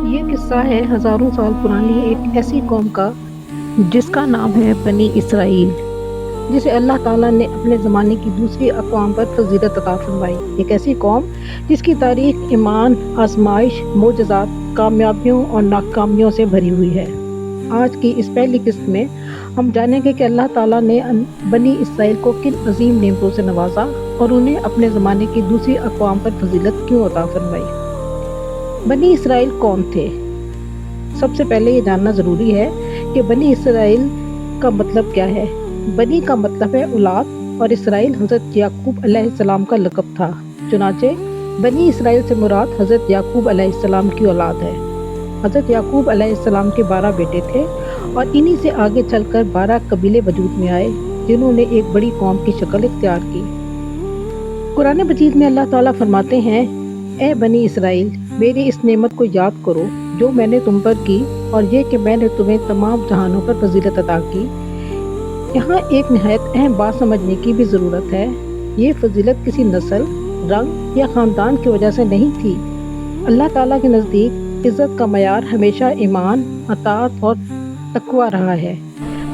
یہ قصہ ہے ہزاروں سال پرانی ایک ایسی قوم کا جس کا نام ہے بنی اسرائیل، جسے اللہ تعالیٰ نے اپنے زمانے کی دوسری اقوام پر فضیلت عطا فرمائی۔ ایک ایسی قوم جس کی تاریخ ایمان، آزمائش، معجزات، کامیابیوں اور ناکامیوں سے بھری ہوئی ہے۔ آج کی اس پہلی قسط میں ہم جانیں گے کہ اللہ تعالیٰ نے بنی اسرائیل کو کن عظیم نعمتوں سے نوازا اور انہیں اپنے زمانے کی دوسری اقوام پر فضیلت کیوں عطا فرمائی۔ بنی اسرائیل کون تھے؟ سب سے پہلے یہ جاننا ضروری ہے کہ بنی اسرائیل کا مطلب کیا ہے۔ بنی کا مطلب ہے اولاد، اور اسرائیل حضرت یعقوب علیہ السلام کا لقب تھا۔ چنانچہ بنی اسرائیل سے مراد حضرت یعقوب علیہ السلام کی اولاد ہے۔ حضرت یعقوب علیہ السلام کے 12 بیٹے تھے اور انہی سے آگے چل کر 12 قبیلے وجود میں آئے جنہوں نے ایک بڑی قوم کی شکل اختیار کی۔ قرآن مجید میں اللہ تعالیٰ فرماتے ہیں، اے بنی اسرائیل، میری اس نعمت کو یاد کرو جو میں نے تم پر کی، اور یہ کہ میں نے تمہیں تمام جہانوں پر فضیلت عطا کی۔ یہاں ایک نہایت اہم بات سمجھنے کی بھی ضرورت ہے۔ یہ فضیلت کسی نسل، رنگ یا خاندان کی وجہ سے نہیں تھی۔ اللہ تعالیٰ کے نزدیک عزت کا معیار ہمیشہ ایمان، اطاعت اور تقویٰ رہا ہے۔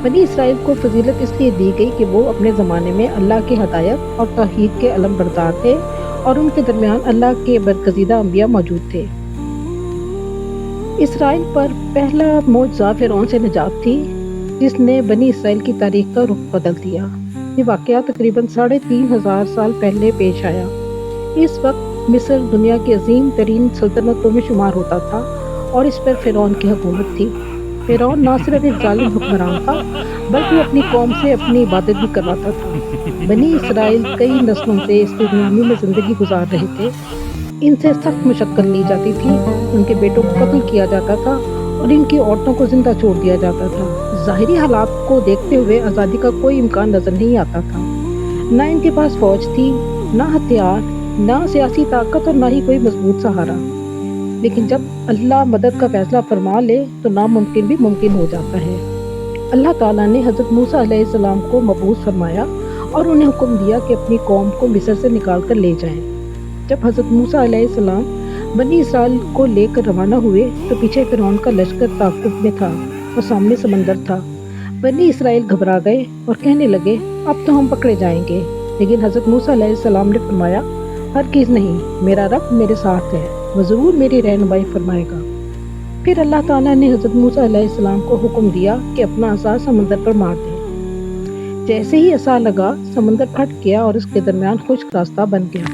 بنی اسرائیل کو فضیلت اس لیے دی گئی کہ وہ اپنے زمانے میں اللہ کی ہدایت اور توحید کے علم بردار تھے، اور ان کے درمیان اللہ کے برگزیدہ انبیاء موجود تھے۔ اسرائیل پر پہلا معجزہ فرعون سے نجات تھی، جس نے بنی اسرائیل کی تاریخ کا رخ بدل دیا۔ یہ واقعہ تقریباً 3500 سال پہلے پیش آیا۔ اس وقت مصر دنیا کی عظیم ترین سلطنتوں میں شمار ہوتا تھا اور اس پر فرعون کی حکومت تھی۔ فرعون نہ صرف ایک ظالم حکمران تھا بلکہ اپنی قوم سے اپنی عبادت بھی کرواتا تھا۔ بنی اسرائیل کئی نسلوں سے اس غلامی میں زندگی گزار رہے تھے۔ ان سے سخت مشقت لی جاتی تھی، ان کے بیٹوں کو قتل کیا جاتا تھا اور ان کی عورتوں کو زندہ چھوڑ دیا جاتا تھا۔ ظاہری حالات کو دیکھتے ہوئے آزادی کا کوئی امکان نظر نہیں آتا تھا۔ نہ ان کے پاس فوج تھی، نہ ہتھیار، نہ سیاسی طاقت اور نہ ہی کوئی مضبوط سہارا۔ لیکن جب اللہ مدد کا فیصلہ فرما لے تو ناممکن بھی ممکن ہو جاتا ہے۔ اللہ تعالیٰ نے حضرت موسیٰ علیہ السلام کو مبعوث فرمایا اور انہیں حکم دیا کہ اپنی قوم کو مصر سے نکال کر لے جائیں۔ جب حضرت موسیٰ علیہ السلام بنی اسرائیل کو لے کر روانہ ہوئے تو پیچھے فرعون کا لشکر تعاقب میں تھا اور سامنے سمندر تھا۔ بنی اسرائیل گھبرا گئے اور کہنے لگے، اب تو ہم پکڑے جائیں گے۔ لیکن حضرت موسیٰ علیہ السلام نے فرمایا، ہرگز نہیں، میرا رب میرے ساتھ ہے، وہ ضرور میری رہنمائی فرمائے گا۔ پھر اللہ تعالیٰ نے حضرت موسیٰ علیہ السلام کو حکم دیا کہ اپنا عصا سمندر پر مار دیں۔ جیسے ہی عصا لگا، سمندر پھٹ گیا اور اس کے درمیان خشک راستہ بن گیا۔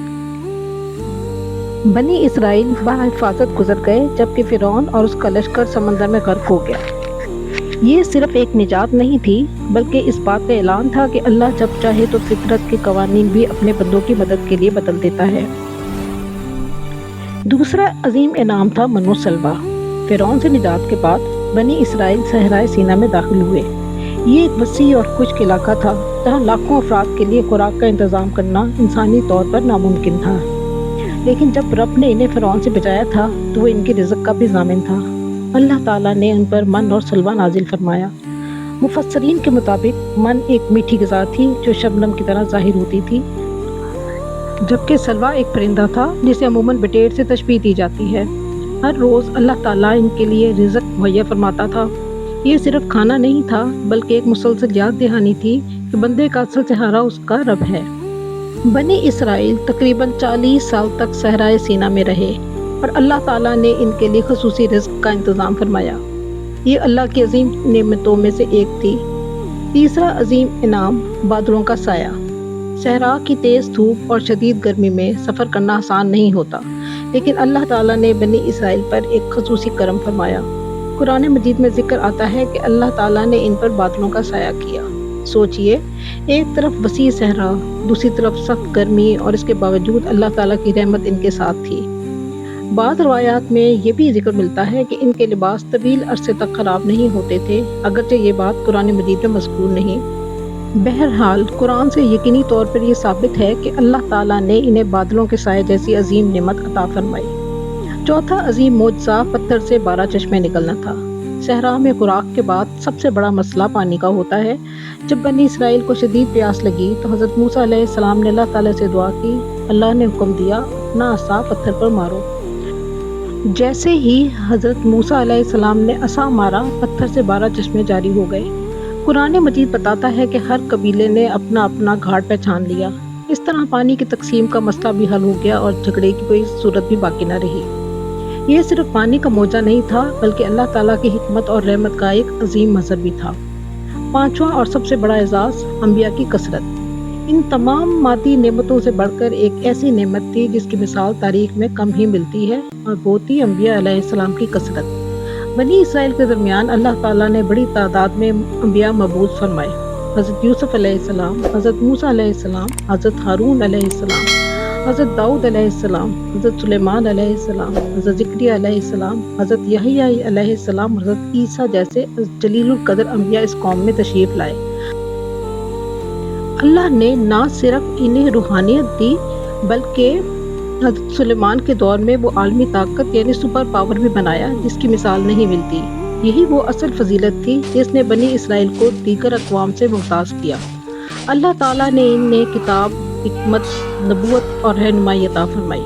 بنی اسرائیل بحفاظت گزر گئے، جبکہ فرعون اور اس کا لشکر سمندر میں غرق ہو گیا۔ یہ صرف ایک نجات نہیں تھی، بلکہ اس بات کا اعلان تھا کہ اللہ جب چاہے تو فطرت کے قوانین بھی اپنے بندوں کی مدد کے لیے بدل دیتا ہے۔ دوسرا عظیم انعام تھا من و سلویٰ۔ فرعون سے نجات کے بعد بنی اسرائیل صحرائے سینا میں داخل ہوئے۔ یہ ایک وسیع اور خشک علاقہ تھا جہاں لاکھوں افراد کے لیے خوراک کا انتظام کرنا انسانی طور پر ناممکن تھا۔ لیکن جب رب نے انہیں فرعون سے بچایا تھا تو وہ ان کے رزق کا بھی ضامن تھا۔ اللہ تعالیٰ نے ان پر من اور سلویٰ نازل فرمایا۔ مفسرین کے مطابق من ایک میٹھی غذا تھی جو شبنم کی طرح ظاہر ہوتی تھی، جبکہ سلویٰ ایک پرندہ تھا جسے عموماً بٹیر سے تشبیہ دی جاتی ہے۔ ہر روز اللہ تعالیٰ ان کے لیے رزق مہیا فرماتا تھا۔ یہ صرف کھانا نہیں تھا بلکہ ایک مسلسل یاد دہانی تھی کہ بندے کا اصل سہارا اس کا رب ہے۔ بنی اسرائیل تقریباً 40 سال تک صحرائے سینا میں رہے اور اللہ تعالیٰ نے ان کے لیے خصوصی رزق کا انتظام فرمایا۔ یہ اللہ کی عظیم نعمتوں میں سے ایک تھی۔ تیسرا عظیم انعام بادلوں کا سایہ۔ صحرا کی تیز دھوپ اور شدید گرمی میں سفر کرنا آسان نہیں ہوتا، لیکن اللہ تعالیٰ نے بنی اسرائیل پر ایک خصوصی کرم فرمایا۔ قرآن مجید میں ذکر آتا ہے کہ اللہ تعالیٰ نے ان پر بادلوں کا سایہ کیا۔ سوچئے، ایک طرف وسیع صحرا، دوسری طرف سخت گرمی، اور اس کے باوجود اللہ تعالیٰ کی رحمت ان کے ساتھ تھی۔ بعض روایات میں یہ بھی ذکر ملتا ہے کہ ان کے لباس طویل عرصے تک خراب نہیں ہوتے تھے، اگرچہ یہ بات قرآن مجید میں مذکور نہیں۔ بہرحال قرآن سے یقینی طور پر یہ ثابت ہے کہ اللہ تعالیٰ نے انہیں بادلوں کے سائے جیسی عظیم نعمت عطا فرمائی۔ چوتھا عظیم معجزہ پتھر سے 12 چشمے نکلنا تھا۔ صحرا میں خوراک کے بعد سب سے بڑا مسئلہ پانی کا ہوتا ہے۔ جب بنی اسرائیل کو شدید پیاس لگی تو حضرت موسیٰ علیہ السلام نے اللہ تعالیٰ سے دعا کی۔ اللہ نے حکم دیا، اپنا عصا پتھر پر مارو۔ جیسے ہی حضرت موسیٰ علیہ السلام نے عصا مارا، پتھر سے 12 چشمے جاری ہو گئے۔ قرآن مجید بتاتا ہے کہ ہر قبیلے نے اپنا اپنا گھاٹ پہچان لیا۔ اس طرح پانی کی تقسیم کا مسئلہ بھی حل ہو گیا اور جھگڑے کی کوئی صورت بھی باقی نہ رہی۔ یہ صرف پانی کا موجہ نہیں تھا، بلکہ اللہ تعالیٰ کی حکمت اور رحمت کا ایک عظیم مظہر بھی تھا۔ پانچواں اور سب سے بڑا اعزاز، انبیاء کی کثرت۔ ان تمام مادی نعمتوں سے بڑھ کر ایک ایسی نعمت تھی جس کی مثال تاریخ میں کم ہی ملتی ہے، اور وہ تھی انبیاء علیہ السلام کی کثرت۔ بنی اسرائیل کے درمیان اللہ تعالیٰ نے بڑی تعداد میں انبیاء مبعوث فرمائے۔ حضرت یوسف علیہ السلام، حضرت موسیٰ علیہ السلام، حضرت ہارون علیہ السلام، حضرت داؤد علیہ السلام، حضرت سلیمان علیہ السلام، حضرت زکریا علیہ السلام، حضرت یحییٰ علیہ السلام، حضرت عیسیٰ جیسے جلیل القدر انبیاء اس قوم میں تشریف لائے۔ اللہ نے نہ صرف انہیں روحانیت دی، بلکہ حضرت سلیمان کے دور میں وہ عالمی طاقت یعنی سپر پاور بھی بنایا جس کی مثال نہیں ملتی۔ یہی وہ اصل فضیلت تھی جس نے بنی اسرائیل کو دیگر اقوام سے ممتاز کیا۔ اللہ تعالیٰ نے انہیں کتاب، حکمت، نبوت اور رہنمائی عطا فرمائی۔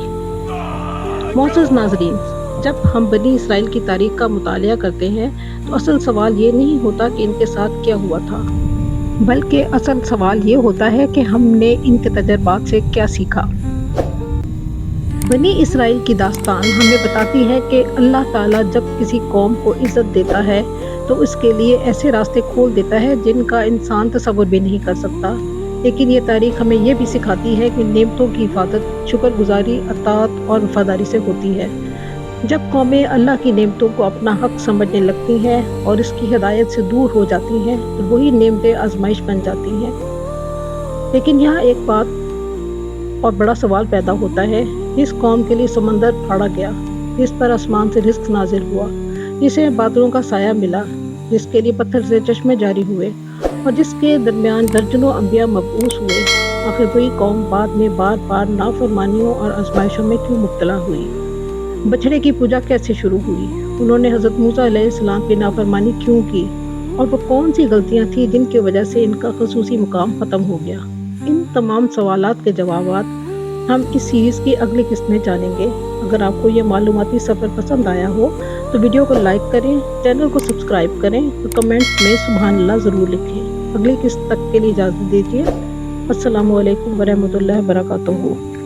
معزز ناظرین، جب ہم بنی اسرائیل کی تاریخ کا مطالعہ کرتے ہیں تو اصل سوال یہ نہیں ہوتا کہ ان کے ساتھ کیا ہوا تھا، بلکہ اصل سوال یہ ہوتا ہے کہ ہم نے ان کے تجربات سے کیا سیکھا۔ بنی اسرائیل کی داستان ہمیں بتاتی ہے کہ اللہ تعالیٰ جب کسی قوم کو عزت دیتا ہے تو اس کے لیے ایسے راستے کھول دیتا ہے جن کا انسان تصور بھی نہیں کر سکتا۔ لیکن یہ تاریخ ہمیں یہ بھی سکھاتی ہے کہ نعمتوں کی حفاظت شکر گزاری، اطاعت اور وفاداری سے ہوتی ہے۔ جب قومیں اللہ کی نعمتوں کو اپنا حق سمجھنے لگتی ہیں اور اس کی ہدایت سے دور ہو جاتی ہیں تو وہی نعمتیں آزمائش بن جاتی ہیں۔ لیکن یہاں ایک بات اور بڑا سوال پیدا ہوتا ہے، جس قوم کے لیے سمندر پھاڑا گیا، جس پر آسمان سے رزق نازل ہوا، جسے بادلوں کا سایہ ملا، جس کے لیے پتھر سے چشمے جاری ہوئے اور جس کے درمیان درجنوں انبیاء مبعوث ہوئے، آخر وہی قوم بعد میں بار بار نافرمانیوں اور آزمائشوں میں کیوں مبتلا ہوئی؟ بچھڑے کی پوجا کیسے شروع ہوئی؟ انہوں نے حضرت موسیٰ علیہ السلام کی نافرمانی کیوں کی؟ اور وہ کون سی غلطیاں تھیں جن کی وجہ سے ان کا خصوصی مقام ختم ہو گیا؟ ان تمام سوالات کے جوابات ہم اس سیریز کی اگلی قسط میں جانیں گے۔ اگر آپ کو یہ معلوماتی سفر پسند آیا ہو تو ویڈیو کو لائک کریں، چینل کو سبسکرائب کریں اور کمنٹس میں سبحان اللہ ضرور لکھیں۔ اگلی قسط تک کے لیے اجازت دیجیے۔ السلام علیکم ورحمۃ اللہ وبرکاتہ۔